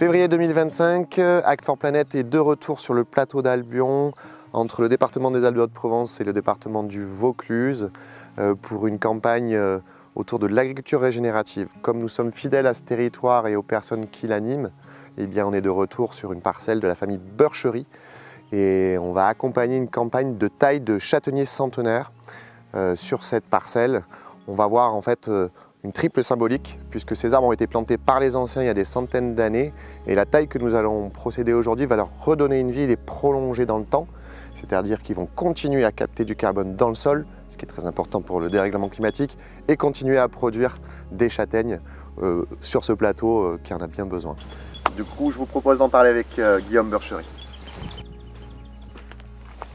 Février 2025, Act for Planet est de retour sur le plateau d'Albion, entre le département des Alpes de Haute-Provence et le département du Vaucluse, pour une campagne autour de l'agriculture régénérative. Comme nous sommes fidèles à ce territoire et aux personnes qui l'animent, eh bien on est de retour sur une parcelle de la famille Burchery et on va accompagner une campagne de taille de châtaignier centenaire sur cette parcelle. On va voir en fait une triple symbolique, puisque ces arbres ont été plantés par les anciens il y a des centaines d'années, et la taille que nous allons procéder aujourd'hui va leur redonner une vie et les prolonger dans le temps, c'est-à-dire qu'ils vont continuer à capter du carbone dans le sol, ce qui est très important pour le dérèglement climatique, et continuer à produire des châtaignes sur ce plateau qui en a bien besoin. Du coup, je vous propose d'en parler avec Guillaume Burchery.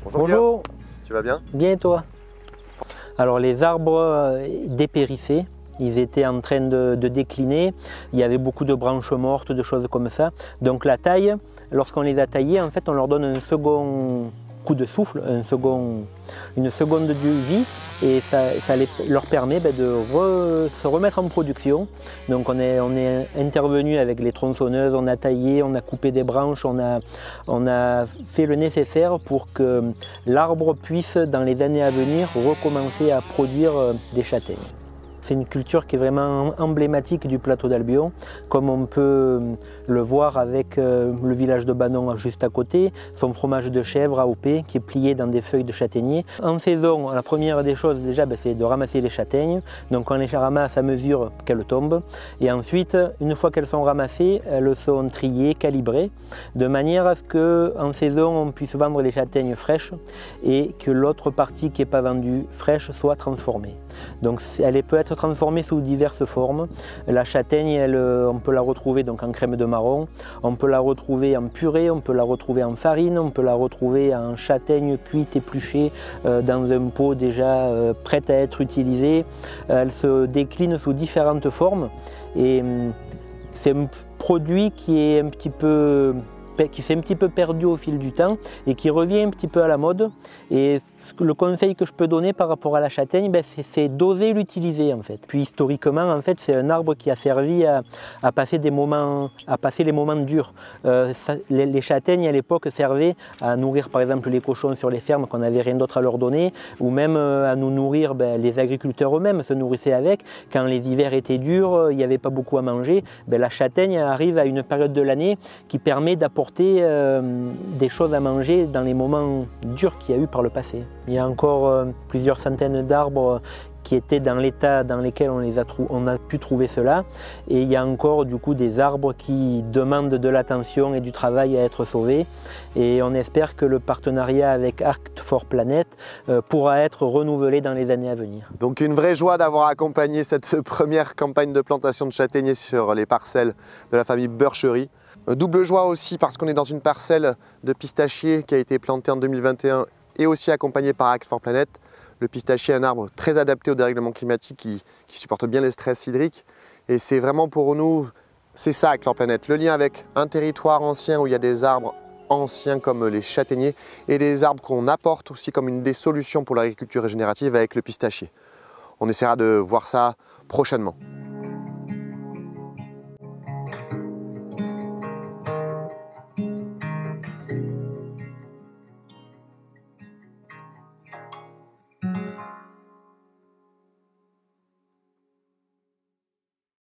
Bonjour. Bonjour. Tu vas bien? Bien et toi? Alors les arbres dépérissaient. Ils étaient en train de décliner, il y avait beaucoup de branches mortes, de choses comme ça. Donc la taille, lorsqu'on les a taillés, en fait on leur donne un second coup de souffle, une seconde de vie, et ça leur permet de se remettre en production. Donc on est intervenu avec les tronçonneuses, on a taillé, on a coupé des branches, on a fait le nécessaire pour que l'arbre puisse, dans les années à venir, recommencer à produire des châtaignes. C'est une culture qui est vraiment emblématique du plateau d'Albion, comme on peut le voir avec le village de Banon juste à côté, son fromage de chèvre AOP qui est plié dans des feuilles de châtaignier. En saison, la première des choses déjà, c'est de ramasser les châtaignes. Donc on les ramasse à mesure qu'elles tombent. Et ensuite, une fois qu'elles sont ramassées, elles sont triées, calibrées, de manière à ce qu'en saison, on puisse vendre les châtaignes fraîches et que l'autre partie qui n'est pas vendue fraîche soit transformée. Donc elle peut être transformée sous diverses formes. La châtaigne, on peut la retrouver donc en crème de marron, on peut la retrouver en purée, on peut la retrouver en farine, on peut la retrouver en châtaigne cuite épluchée dans un pot déjà prête à être utilisée. Elle se décline sous différentes formes et c'est un produit qui s'est un petit peu perdu au fil du temps et qui revient un petit peu à la mode. Et le conseil que je peux donner par rapport à la châtaigne, c'est d'oser l'utiliser en fait. Puis historiquement, en fait, c'est un arbre qui a servi à passer les moments durs. Les châtaignes à l'époque servaient à nourrir par exemple les cochons sur les fermes quand on n'avait rien d'autre à leur donner, ou même à nous nourrir, les agriculteurs eux-mêmes se nourrissaient avec. Quand les hivers étaient durs, il n'y avait pas beaucoup à manger, la châtaigne arrive à une période de l'année qui permet d'apporter des choses à manger dans les moments durs qu'il y a eu par le passé. Il y a encore plusieurs centaines d'arbres qui étaient dans l'état dans lequel on a pu trouver cela, et il y a encore du coup des arbres qui demandent de l'attention et du travail à être sauvés, et on espère que le partenariat avec Act for Planet pourra être renouvelé dans les années à venir. Donc une vraie joie d'avoir accompagné cette première campagne de plantation de châtaigniers sur les parcelles de la famille Burchery. Double joie aussi parce qu'on est dans une parcelle de pistachiers qui a été plantée en 2021 et aussi accompagné par Act for Planet. Le pistachier est un arbre très adapté au dérèglement climatique qui supporte bien les stress hydriques. Et c'est vraiment pour nous, c'est ça Act for Planet, le lien avec un territoire ancien où il y a des arbres anciens comme les châtaigniers et des arbres qu'on apporte aussi comme une des solutions pour l'agriculture régénérative avec le pistachier. On essaiera de voir ça prochainement.